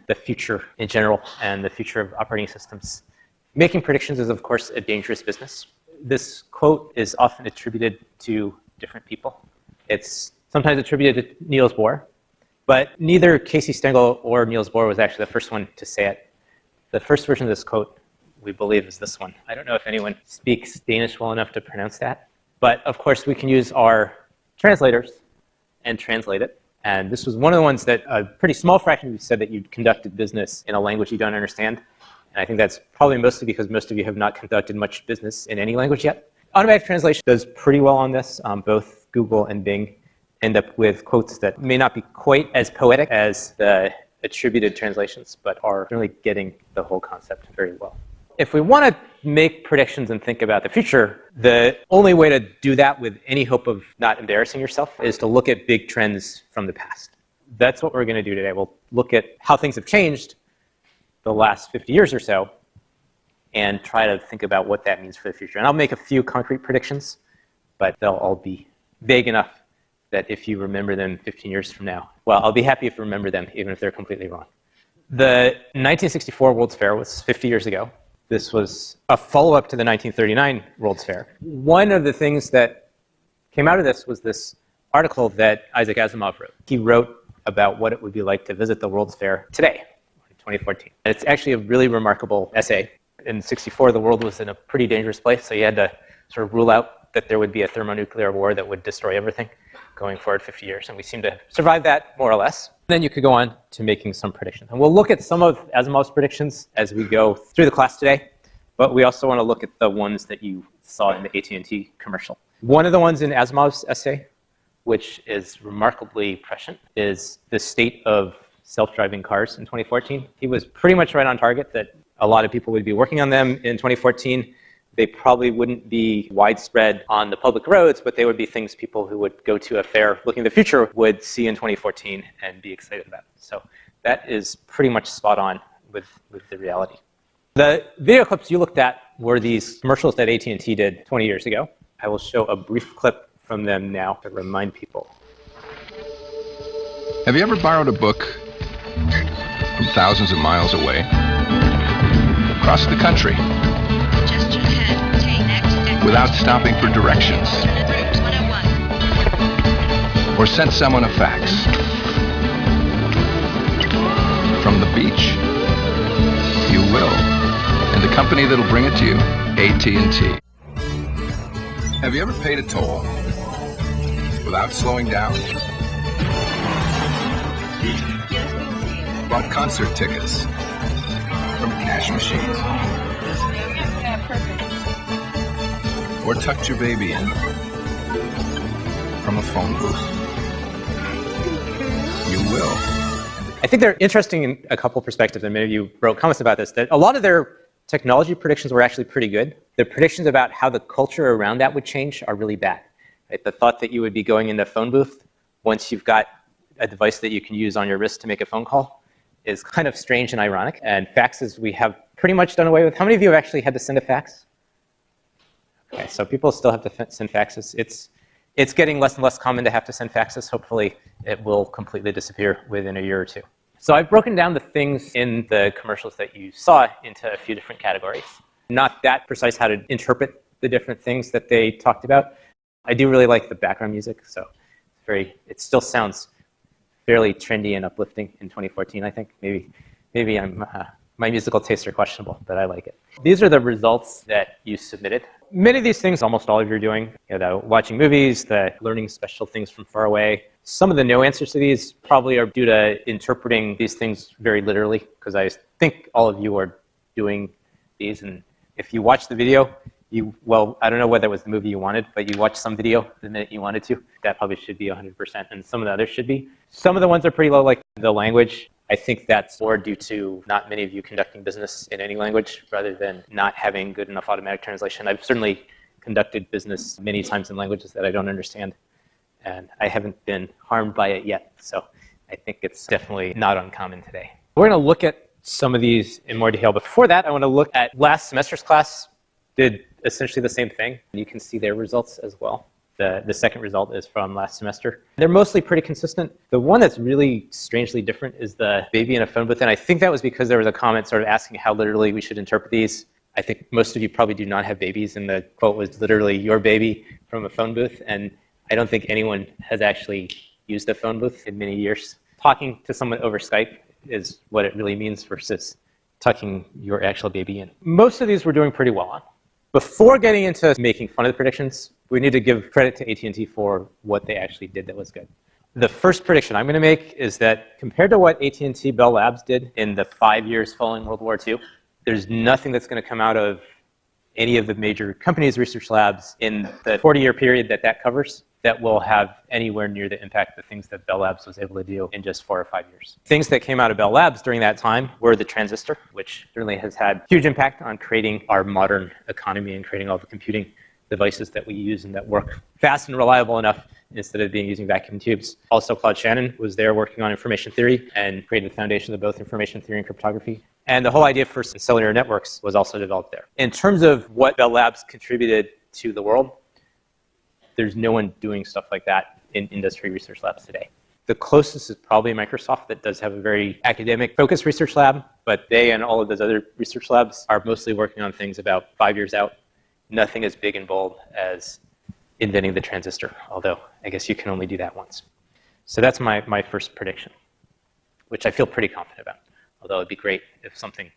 the future in general and the future of operating systems. Making predictions is, of course, a dangerous business. This quote is often attributed to different people. It's sometimes attributed to Niels Bohr, but neither Casey Stengel or Niels Bohr was actually the first one to say it. The first version of this quote, we believe, is this one. I don't know if anyone speaks Danish well enough to pronounce that, but of course we can use our translators and translate it. And this was one of the ones that a pretty small fraction of you said that you'd conducted business in a language you don't understand. And I think that's probably mostly because most of you have not conducted much business in any language yet. Automatic translation does pretty well on this. Both Google and Bing end up with quotes that may not be quite as poetic as the attributed translations, but are really getting the whole concept very well. If we want to make predictions and think about the future, the only way to do that with any hope of not embarrassing yourself is to look at big trends from the past. That's what we're going to do today. We'll look at how things have changed the last 50 years or so and try to think about what that means for the future. And I'll make a few concrete predictions, but they'll all be vague enough that if you remember them 15 years from now, well, I'll be happy if you remember them, even if they're completely wrong. The 1964 World's Fair was 50 years ago. This was a follow-up to the 1939 World's Fair. One of the things that came out of this was this article that Isaac Asimov wrote. He wrote about what it would be like to visit the World's Fair today, in 2014. And it's actually a really remarkable essay. In 64, the world was in a pretty dangerous place, so you had to sort of rule out that there would be a thermonuclear war that would destroy everything going forward 50 years. And we seem to survive that, more or less. Then you could go on to making some predictions. And we'll look at some of Asimov's predictions as we go through the class today, but we also want to look at the ones that you saw in the AT&T commercial. One of the ones in Asimov's essay, which is remarkably prescient, is the state of self-driving cars in 2014. He was pretty much right on target that a lot of people would be working on them in 2014. They probably wouldn't be widespread on the public roads, but they would be things people who would go to a fair looking at the future would see in 2014 and be excited about. So that is pretty much spot on with the reality. The video clips you looked at were these commercials that AT&T did 20 years ago. I will show a brief clip from them now to remind people. Have you ever borrowed a book from thousands of miles away, across the country, without stopping for directions, or sent someone a fax? From the beach, you will, and the company that'll bring it to you, AT&T. Have you ever paid a toll without slowing down? Bought concert tickets from cash machines? Or tucked your baby in from a phone booth? You will. I think they're interesting in a couple perspectives, and many of you wrote comments about this, that a lot of their technology predictions were actually pretty good. The predictions about how the culture around that would change are really bad. Right? The thought that you would be going in the phone booth once you've got a device that you can use on your wrist to make a phone call is kind of strange and ironic. And faxes we have pretty much done away with. How many of you have actually had to send a fax? Okay, so people still have to send faxes. It's getting less and less common to have to send faxes. Hopefully, it will completely disappear within a year or two. So I've broken down the things in the commercials that you saw into a few different categories. Not that precise how to interpret the different things that they talked about. I do really like the background music, so it still sounds fairly trendy and uplifting in 2014, I think. Maybe my musical tastes are questionable, but I like it. These are the results that you submitted. Many of these things, almost all of you are doing, the watching movies, the learning special things from far away. Some of the no answers to these probably are due to interpreting these things very literally, because I think all of you are doing these. And if you watch the video, well, I don't know whether it was the movie you wanted, but you watched some video the minute you wanted to. That probably should be 100%, and some of the others should be. Some of the ones are pretty low, like the language. I think that's more due to not many of you conducting business in any language rather than not having good enough automatic translation. I've certainly conducted business many times in languages that I don't understand, and I haven't been harmed by it yet. So I think it's definitely not uncommon today. We're going to look at some of these in more detail. Before that, I want to look at last semester's class did essentially the same thing. You can see their results as well. The second result is from last semester. They're mostly pretty consistent. The one that's really strangely different is the baby in a phone booth, and I think that was because there was a comment sort of asking how literally we should interpret these. I think most of you probably do not have babies, and the quote was literally your baby from a phone booth, and I don't think anyone has actually used a phone booth in many years. Talking to someone over Skype is what it really means versus tucking your actual baby in. Most of these we're doing pretty well on. Before getting into making fun of the predictions, we need to give credit to AT&T for what they actually did that was good. The first prediction I'm going to make is that compared to what AT&T Bell Labs did in the 5 years following World War II, there's nothing that's going to come out of any of the major companies' research labs in the 40-year period that covers that will have anywhere near the impact of things that Bell Labs was able to do in just 4 or 5 years. Things that came out of Bell Labs during that time were the transistor, which certainly has had huge impact on creating our modern economy and creating all the computing devices that we use and that work fast and reliable enough instead of being using vacuum tubes. Also, Claude Shannon was there working on information theory and created the foundation of both information theory and cryptography. And the whole idea for cellular networks was also developed there. In terms of what Bell Labs contributed to the world, there's no one doing stuff like that in industry research labs today. The closest is probably Microsoft that does have a very academic focused research lab, but they and all of those other research labs are mostly working on things about 5 years out. Nothing as big and bold as inventing the transistor, although I guess you can only do that once. So that's my first prediction, which I feel pretty confident about, although it'd be great if something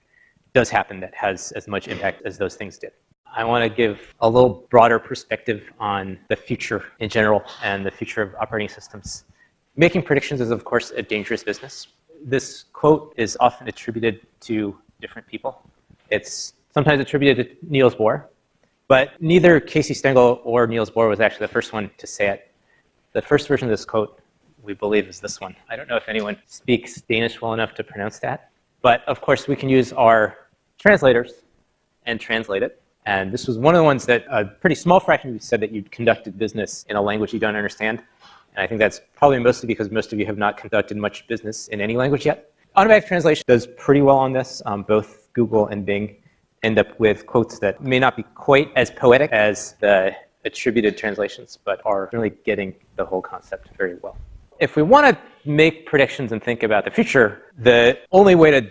does happen that has as much impact as those things did. I want to give a little broader perspective on the future in general and the future of operating systems. Making predictions is, of course, a dangerous business. This quote is often attributed to different people. It's sometimes attributed to Niels Bohr, but neither Casey Stengel or Niels Bohr was actually the first one to say it. The first version of this quote, we believe, is this one. I don't know if anyone speaks Danish well enough to pronounce that, but of course we can use our translators and translate it. And this was one of the ones that a pretty small fraction of you said that you'd conducted business in a language you don't understand. And I think that's probably mostly because most of you have not conducted much business in any language yet. Automatic translation does pretty well on this. Both Google and Bing end up with quotes that may not be quite as poetic as the attributed translations, but are really getting the whole concept very well. If we want to make predictions and think about the future, the only way to